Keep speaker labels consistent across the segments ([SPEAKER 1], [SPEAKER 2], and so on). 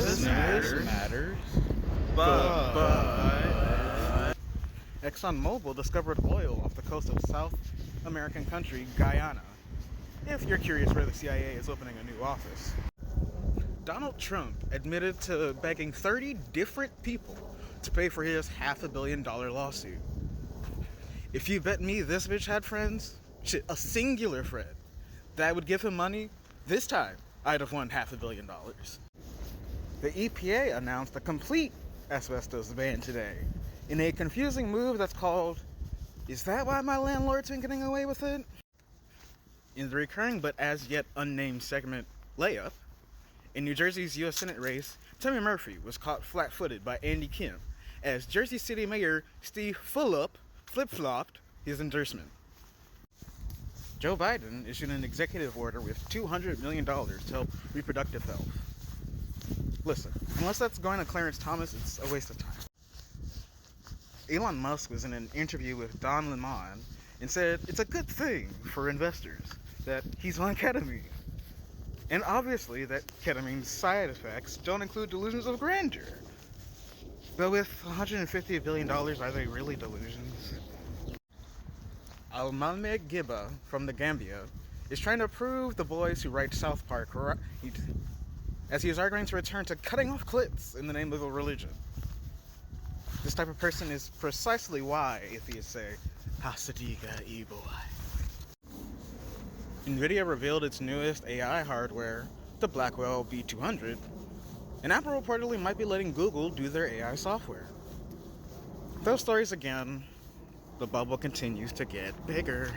[SPEAKER 1] this matters.
[SPEAKER 2] But ExxonMobil discovered oil off the coast of South American country Guyana. If you're curious where the CIA is opening a new office. Donald Trump admitted to begging 30 different people to pay for his $500 million lawsuit. If you bet me this bitch had friends, shit, a singular friend, that would give him money, this time I'd have won $500 million. The EPA announced a complete asbestos ban today in a confusing move that's called, "Is that why my landlord's been getting away with it?" In the recurring but as yet unnamed segment Layup, in New Jersey's U.S. Senate race, Tammy Murphy was caught flat-footed by Andy Kim as Jersey City Mayor Steve Fulop flip-flopped his endorsement. Joe Biden issued an executive order with $200 million to help reproductive health. Listen, unless that's going to Clarence Thomas, it's a waste of time. Elon Musk was in an interview with Don Lemon and said it's a good thing for investors that he's on ketamine. And obviously that ketamine's side effects don't include delusions of grandeur. But with $150 billion, are they really delusions? Almame Giba from the Gambia is trying to prove the boys who write South Park right, as he is arguing to return to cutting off clips in the name of a religion. This type of person is precisely why atheists say, Hasadiga Eboy. NVIDIA revealed its newest AI hardware, the Blackwell B200, and Apple reportedly might be letting Google do their AI software. Those stories again, the bubble continues to get bigger.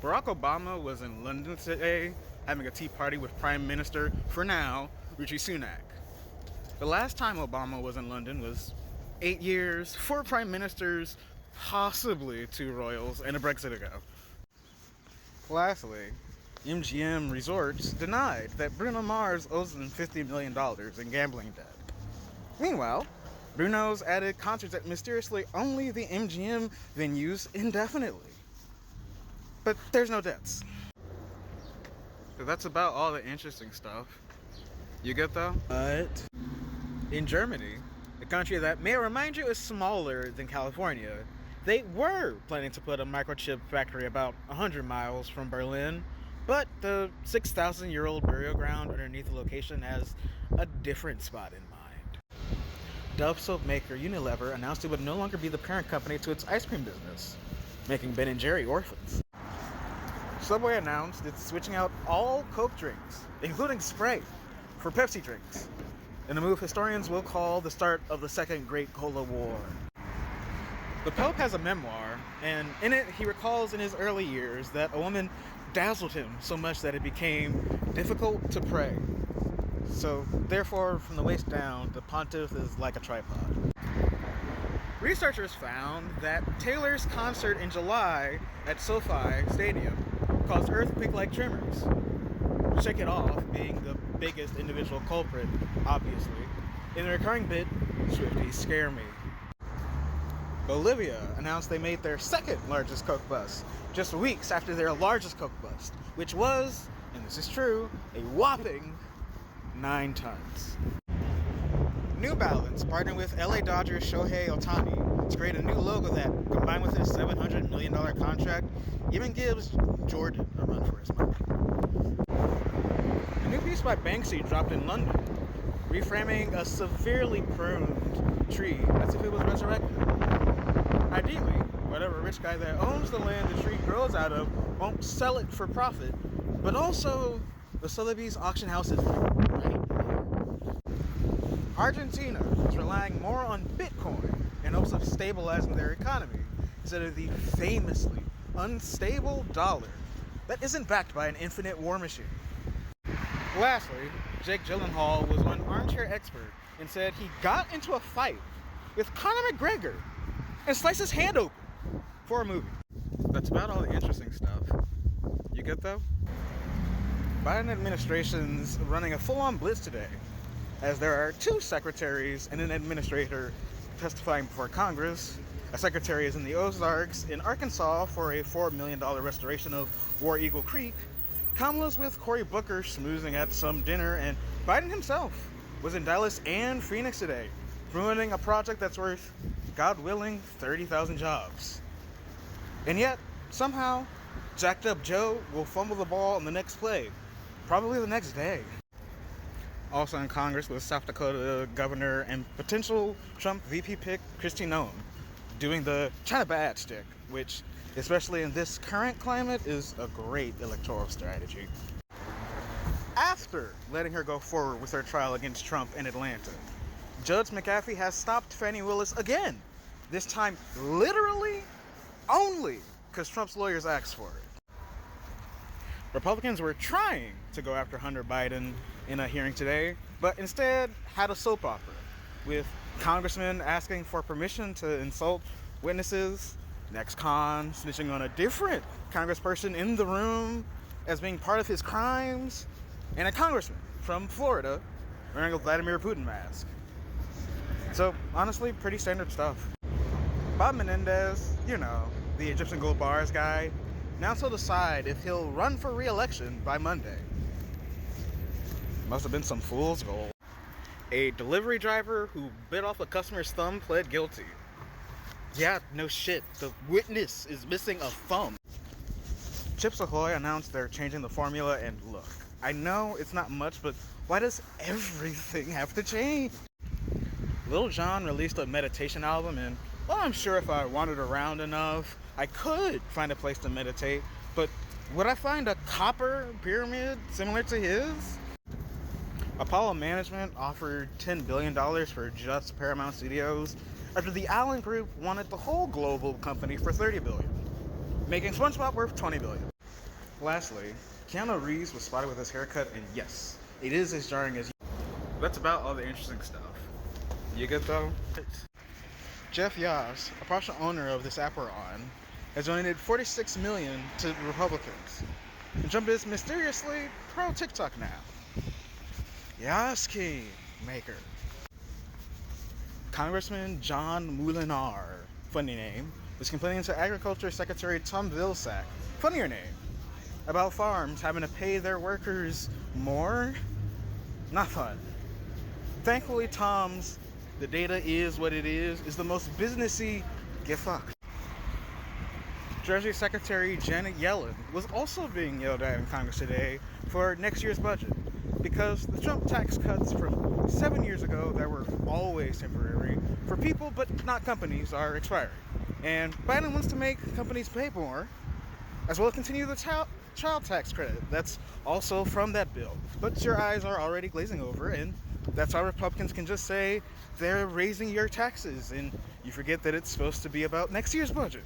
[SPEAKER 2] Barack Obama was in London today having a tea party with Prime Minister, for now, Rishi Sunak. The last time Obama was in London was 8 years, 4 prime ministers, possibly 2 royals, and a Brexit ago. Lastly, MGM Resorts denied that Bruno Mars owes them $50 million in gambling debt. Meanwhile, Bruno's added concerts at mysteriously only the MGM venues indefinitely. But there's no debts. So that's about all the interesting stuff. You get though? But in Germany, a country that may remind you is smaller than California, they were planning to put a microchip factory about 100 miles from Berlin, but the 6,000-year-old burial ground underneath the location has a different spot in mind. Dove soap maker Unilever announced it would no longer be the parent company to its ice cream business, making Ben & Jerry orphans. Subway announced it's switching out all Coke drinks, including Sprite, for Pepsi drinks, in a move historians will call the start of the Second Great Cola War. The Pope has a memoir, and in it he recalls in his early years that a woman dazzled him so much that it became difficult to pray. So, therefore, from the waist down, the pontiff is like a tripod. Researchers found that Taylor's concert in July at SoFi Stadium caused earthquake-like tremors. Shake It Off being the biggest individual culprit, obviously. In the recurring bit, Swifties Scare Me. Bolivia announced they made their second largest coke bust, just weeks after their largest coke bust, which was, and this is true, a whopping 9 tons. New Balance partnered with LA Dodgers Shohei Ohtani to create a new logo that, combined with his $700 million contract, even gives Jordan a run for his money. A new piece by Banksy dropped in London, reframing a severely pruned tree as if it was resurrected. Ideally, whatever rich guy that owns the land the tree grows out of won't sell it for profit, but also the Sotheby's auction house is right there. Argentina is relying more on Bitcoin in hopes of stabilizing their economy instead of the famously unstable dollar that isn't backed by an infinite war machine. Lastly, Jake Gyllenhaal was one armchair expert and said he got into a fight with Conor McGregor and sliced his hand open for a movie. That's about all the interesting stuff. You get though? Biden administration's running a full-on blitz today, as there are 2 secretaries and an administrator testifying before Congress. A secretary is in the Ozarks in Arkansas for a $4 million restoration of War Eagle Creek. Kamala's with Cory Booker schmoozing at some dinner, and Biden himself was in Dallas and Phoenix today, ruining a project that's worth, God willing, 30,000 jobs. And yet, somehow, jacked up Joe will fumble the ball in the next play, probably the next day. Also in Congress was South Dakota Governor and potential Trump VP pick Kristi Noem, doing the China bad stick, which, especially in this current climate, is a great electoral strategy. After letting her go forward with her trial against Trump in Atlanta, Judge McAfee has stopped Fani Willis again, this time literally only because Trump's lawyers asked for it. Republicans were trying to go after Hunter Biden in a hearing today, but instead had a soap opera, with congressmen asking for permission to insult witnesses, ex-con snitching on a different congressperson in the room as being part of his crimes, and a congressman from Florida wearing a Vladimir Putin mask. So, honestly, pretty standard stuff. Bob Menendez, the Egyptian gold bars guy, now to decide if he'll run for re-election by Monday. Must have been some fool's gold. A delivery driver who bit off a customer's thumb pled guilty. Yeah, no shit. The witness is missing a thumb. Chips Ahoy announced they're changing the formula, and look, I know it's not much, but why does everything have to change? Lil Jon released a meditation album, and well, I'm sure if I wandered around enough, I could find a place to meditate, but would I find a copper pyramid similar to his? Apollo Management offered $10 billion for just Paramount Studios after the Allen Group wanted the whole global company for $30 billion, making SpongeBob worth $20 billion. Lastly, Keanu Reeves was spotted with his haircut, and yes, it is as jarring as you. That's about all the interesting stuff. You good though? Jeff Yas, a partial owner of this app we're on, has donated $46 million to Republicans. And Trump is mysteriously pro-TikTok now. Yas King Maker. Congressman John Moulinar, funny name, was complaining to Agriculture Secretary Tom Vilsack, funnier name, about farms having to pay their workers more. Not fun. Thankfully, Tom's "the data is what it is" the most businessy get fucked. Treasury Secretary Janet Yellen was also being yelled at in Congress today for next year's budget because the Trump tax cuts from 7 years ago that were always temporary for people but not companies are expiring. And Biden wants to make companies pay more, as well as continue the child tax credit that's also from that bill. But your eyes are already glazing over, and that's how Republicans can just say they're raising your taxes, and you forget that it's supposed to be about next year's budget.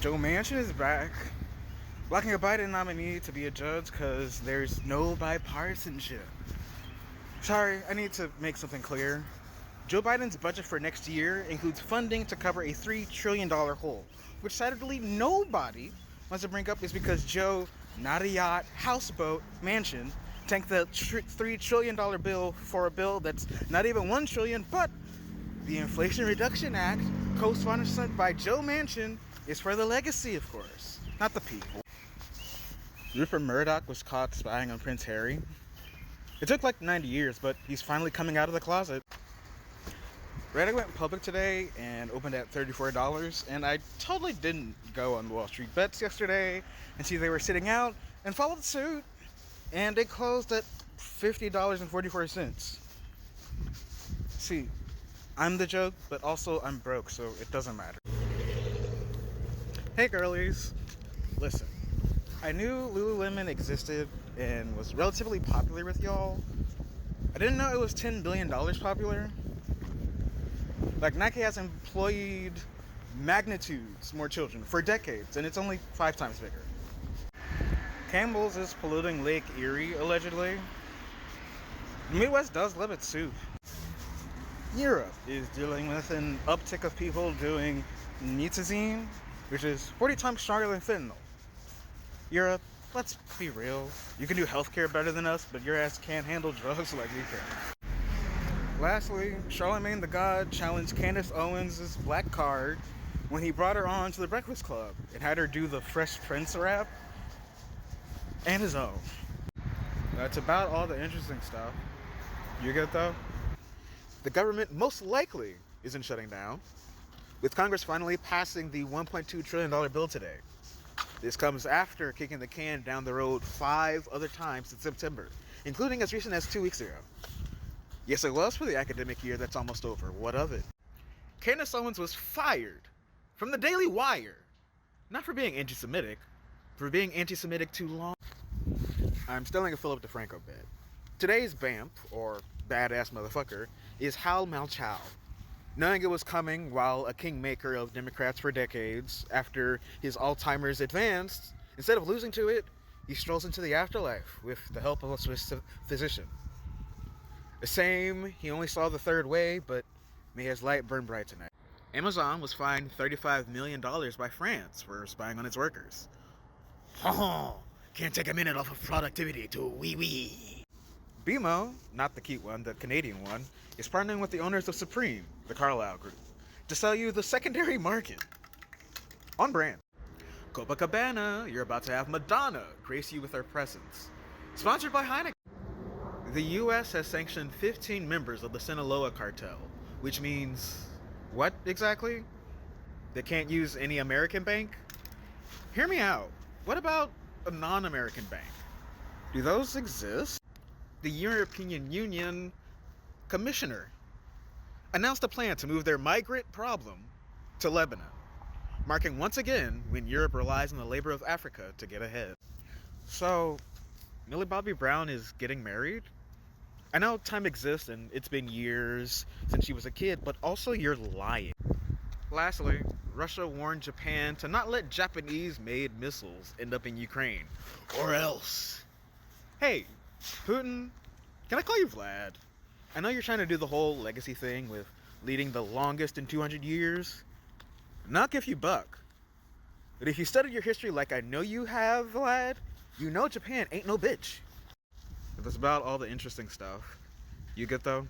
[SPEAKER 2] Joe Manchin is back, blocking a Biden nominee to be a judge because there's no bipartisanship. Sorry, I need to make something clear. Joe Biden's budget for next year includes funding to cover a $3 trillion hole, which sadly nobody wants to bring up is because Joe, not a yacht, houseboat, Manchin, tanked the $3 trillion bill for a bill that's not even $1 trillion, but the Inflation Reduction Act, co-sponsored by Joe Manchin, is for the legacy, of course, not the people. Rupert Murdoch was caught spying on Prince Harry. It took like 90 years, but he's finally coming out of the closet. Reddit went public today and opened at $34, and I totally didn't go on Wall Street Bets yesterday and see they were sitting out and followed suit, and it closed at $50.44. See, I'm the joke, but also I'm broke, so it doesn't matter. Hey girlies, listen, I knew Lululemon existed and was relatively popular with y'all. I didn't know it was $10 billion popular. Like, Nike has employed magnitudes more children for decades, and it's only 5 times bigger. Campbell's is polluting Lake Erie, allegedly. The Midwest does love its soup. Europe is dealing with an uptick of people doing nitazine, which is 40 times stronger than fentanyl. Europe, let's be real. You can do healthcare better than us, but your ass can't handle drugs like we can. Lastly, Charlemagne the God challenged Candace Owens' black card when he brought her on to the Breakfast Club and had her do the Fresh Prince rap and his own. That's about all the interesting stuff. You get though? The government most likely isn't shutting down, with Congress finally passing the $1.2 trillion bill today. This comes after kicking the can down the road 5 other times in September, including as recent as 2 weeks ago. Yes, it was for the academic year that's almost over. What of it? Candace Owens was fired from the Daily Wire, not for being anti-Semitic, for being anti-Semitic too long. I'm stealing a Philip DeFranco bit. Today's BAMP, or badass motherfucker, is Hal Malchow. Knowing it was coming while a kingmaker of Democrats for decades, after his Alzheimer's advanced, instead of losing to it, he strolls into the afterlife with the help of a Swiss physician. The same, he only saw the third way, but may his light burn bright tonight. Amazon was fined $35 million by France for spying on its workers. Can't take a minute off of productivity to wee. BMO, not the cute one, the Canadian one, is partnering with the owners of Supreme, the Carlyle Group, to sell you the secondary market. On brand. Copacabana, you're about to have Madonna grace you with her presence. Sponsored by Heineken. The US has sanctioned 15 members of the Sinaloa cartel, which means what exactly? They can't use any American bank? Hear me out. What about a non-American bank? Do those exist? The European Union Commissioner announced a plan to move their migrant problem to Lebanon, marking once again when Europe relies on the labor of Africa to get ahead. So, Millie Bobby Brown is getting married? I know time exists and it's been years since she was a kid, but also you're lying. Lastly, Russia warned Japan to not let Japanese-made missiles end up in Ukraine, or else. Hey, Putin, can I call you Vlad? I know you're trying to do the whole legacy thing with leading the longest in 200 years. Not give you buck. But if you studied your history like I know you have, Vlad, you know Japan ain't no bitch. But that's about all the interesting stuff. You good though?